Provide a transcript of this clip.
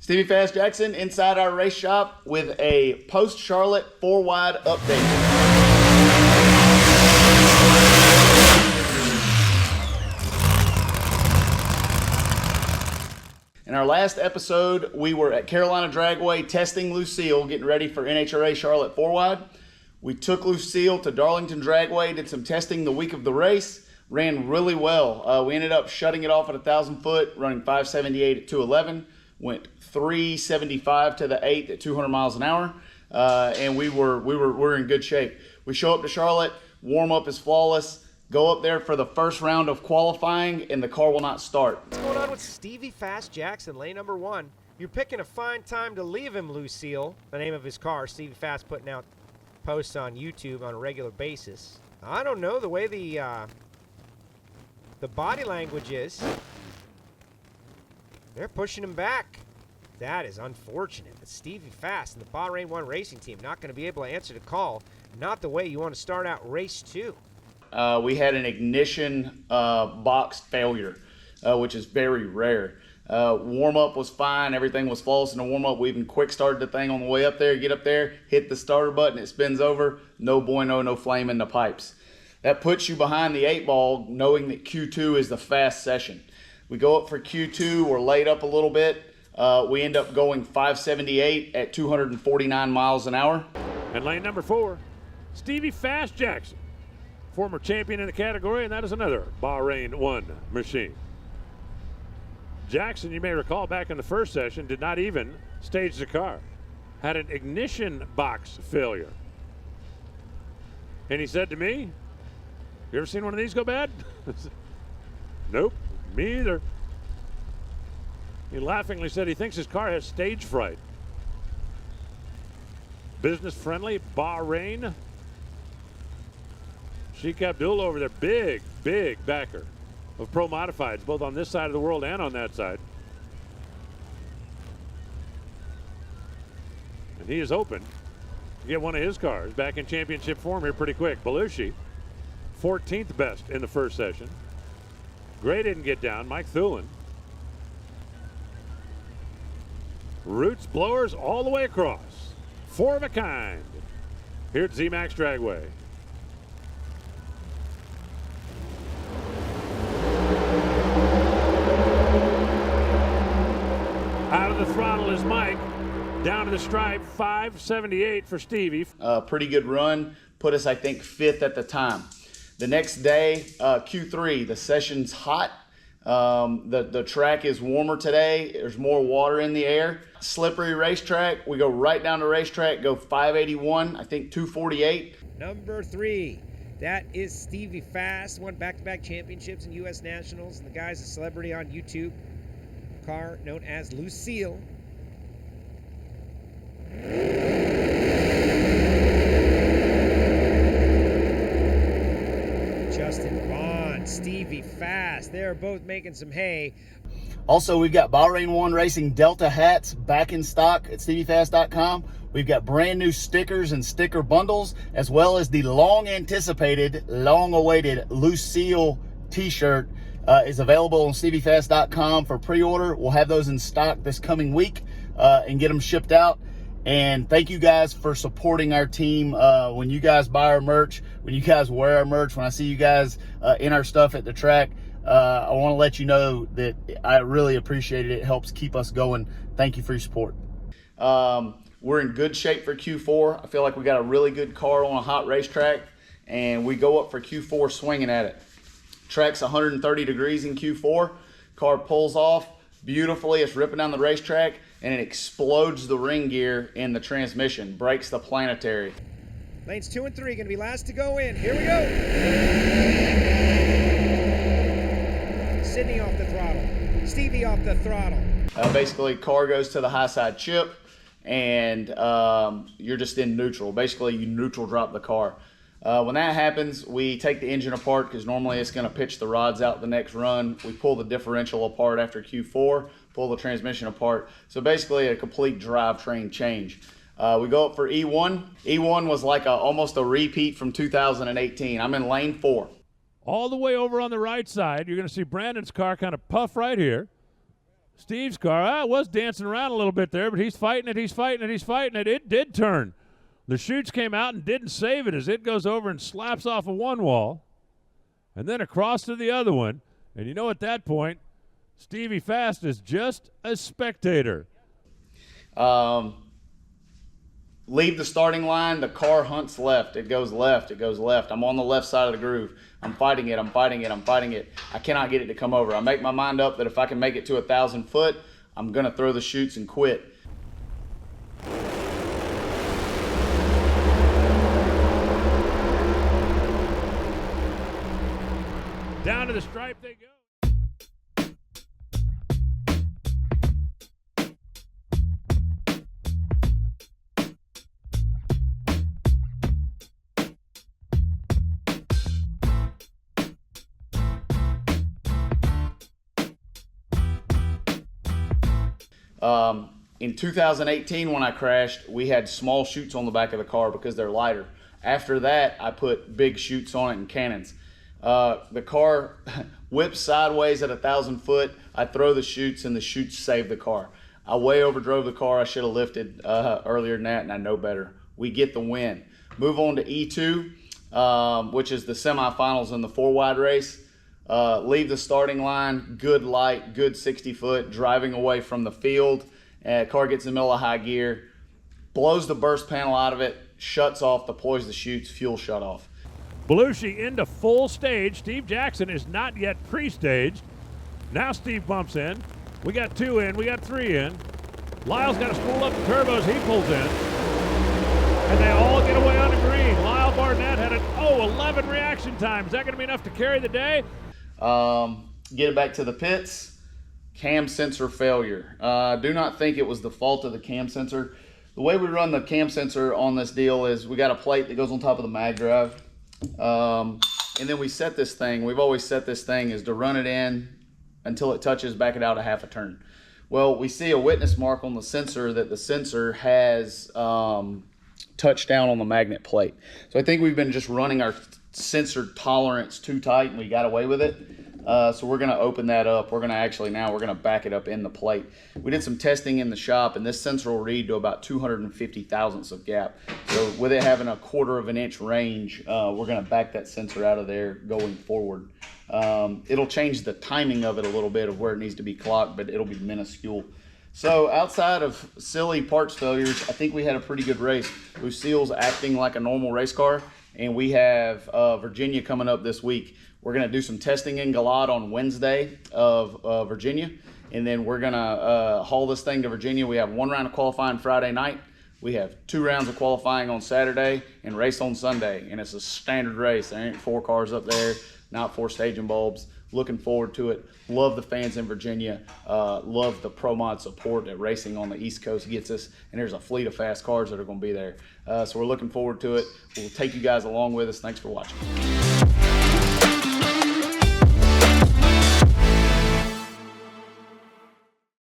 Stevie Fast Jackson inside our race shop with a post-Charlotte 4-wide update. In our last episode, we were at Carolina Dragway testing Lucille, getting ready for NHRA Charlotte 4-wide. We took Lucille to Darlington Dragway, did some testing the week of the race, ran really well. We ended up shutting it off at 1,000 foot, running 578 at 211. Went 375 to the 8 at 200 miles an hour, and we're in good shape. We show up to Charlotte, warm up is flawless, go up there for the first round of qualifying, and the car will not start. What's going on with Stevie Fast Jackson, lane number 1? You're picking a fine time to leave him, Lucille. The name of his car. Stevie Fast putting out posts on YouTube on a regular basis. I don't know the way the body language is. They're pushing him back. That is unfortunate. But Stevie Fast and the Bahrain 1 racing team not going to be able to answer the call. Not the way you want to start out race 2. We had an ignition box failure, which is very rare. Warm-up was fine. Everything was flawless in the warm-up. We even quick started the thing on the way up there. Get up there, hit the starter button, it spins over. No bueno, no flame in the pipes. That puts you behind the 8 ball knowing that Q2 is the fast session. We go up for Q2, we're laid up a little bit. We end up going 578 at 249 miles an hour. And lane number 4, Stevie Fast Jackson, former champion in the category, and that is another Bahrain 1 machine. Jackson, you may recall back in the first session, did not even stage the car. Had an ignition box failure. And he said to me, "You ever seen one of these go bad?" Nope. Me either. He laughingly said he thinks his car has stage fright. Business-friendly Bahrain. Sheikh Abdul over there, big backer of Pro Modifieds, both on this side of the world and on that side. And he is open to get one of his cars back in championship form here pretty quick. Belushi, 14th best in the first session. Gray didn't get down. Mike Thulin. Roots blowers all the way across. 4 of a kind here at Z-Max Dragway. Out of the throttle is Mike. Down to the stripe, 578 for Stevie. Pretty good run. Put us, I think, 5th at the time. The next day, Q3, the session's hot. The track is warmer today. There's more water in the air. Slippery racetrack. We go right down the racetrack, go 581, I think 248. Number 3, that is Stevie Fast. Won back-to-back championships and U.S. Nationals. And the guy's a celebrity on YouTube. Car known as Lucille. Stevie Fast. They're both making some hay. Also, we've got Bahrain 1 Racing Delta hats back in stock at StevieFast.com. We've got brand new stickers and sticker bundles, as well as the long-anticipated, long-awaited Lucille t-shirt is available on StevieFast.com for pre-order. We'll have those in stock this coming week and get them shipped out. And thank you guys for supporting our team. When you guys buy our merch, when you guys wear our merch, when I see you guys in our stuff at the track, I want to let you know that I really appreciate it. It helps keep us going. Thank you for your support. We're in good shape for Q4. I feel like we got a really good car on a hot racetrack, and we go up for Q4 swinging at it. Track's 130 degrees in Q4. Car pulls off beautifully. It's ripping down the racetrack, and it explodes the ring gear in the transmission, breaks the planetary. Lanes 2 and 3 going to be last to go in. Here we go. Sydney off the throttle. Stevie off the throttle. Basically, car goes to the high side chip, and you're just in neutral. Basically, you neutral drop the car. When that happens, we take the engine apart because normally it's going to pitch the rods out the next run. We pull the differential apart after Q4, pull the transmission apart. So basically a complete drivetrain change. We go up for E1. E1 was like almost a repeat from 2018. I'm in lane 4. All the way over on the right side, you're going to see Brandon's car kind of puff right here. Steve's car was dancing around a little bit there, but he's fighting it, he's fighting it, he's fighting it. It did turn. The chutes came out and didn't save it as it goes over and slaps off of one wall and then across to the other one. And you know, at that point, Stevie Fast is just a spectator. Leave the starting line, the car hunts left. It goes left, it goes left. I'm on the left side of the groove. I'm fighting it, I'm fighting it, I'm fighting it. I cannot get it to come over. I make my mind up that if I can make it to 1,000 foot, I'm gonna throw the chutes and quit. Down to the stripe they go. In 2018, when I crashed, we had small chutes on the back of the car because they're lighter. After that, I put big chutes on it and cannons. The car whips sideways at 1,000 foot. I throw the chutes and the chutes save the car. I way overdrove the car. I should have lifted earlier than that, and I know better. We get the win. Move on to E2, which is the semifinals in the 4-wide race. Leave the starting line, good light, good 60 foot, driving away from the field. Car gets in the middle of high gear, blows the burst panel out of it, shuts off, deploys the chutes, fuel shut off. Belushi into full stage. Steve Jackson is not yet pre-staged. Now Steve bumps in. We got 2 in, we got 3 in. Lyle's got to spool up the turbos, he pulls in. And they all get away on the green. Lyle Barnett had an 11 reaction time. Is that going to be enough to carry the day? Get it back to the pits. Cam sensor failure. Do not think it was the fault of the cam sensor. The way we run the cam sensor on this deal is we got a plate that goes on top of the mag drive. And then we set this thing. We've always set this thing is to run it in until it touches, back it out a half a turn. Well, we see a witness mark on the sensor that the sensor has touched down on the magnet plate. So I think we've been just running our sensor tolerance too tight and we got away with it. So we're gonna open that up. We're gonna back it up in the plate. We did some testing in the shop and this sensor will read to about 250 thousandths of gap. So with it having a 1/4 of an inch range, we're gonna back that sensor out of there going forward. It'll change the timing of it a little bit of where it needs to be clocked, but it'll be minuscule. So outside of silly parts failures, I think we had a pretty good race. Lucille's acting like a normal race car, and we have Virginia coming up this week. We're gonna do some testing in Galad on Wednesday of Virginia, and then we're gonna haul this thing to Virginia. We have 1 round of qualifying Friday night. We have 2 rounds of qualifying on Saturday and race on Sunday, and it's a standard race. There ain't 4 cars up there, not 4 staging bulbs. Looking forward to it. Love the fans in Virginia. Love the Pro Mod support that racing on the East Coast gets us. And there's a fleet of fast cars that are going to be there. So we're looking forward to it. We'll take you guys along with us. Thanks for watching.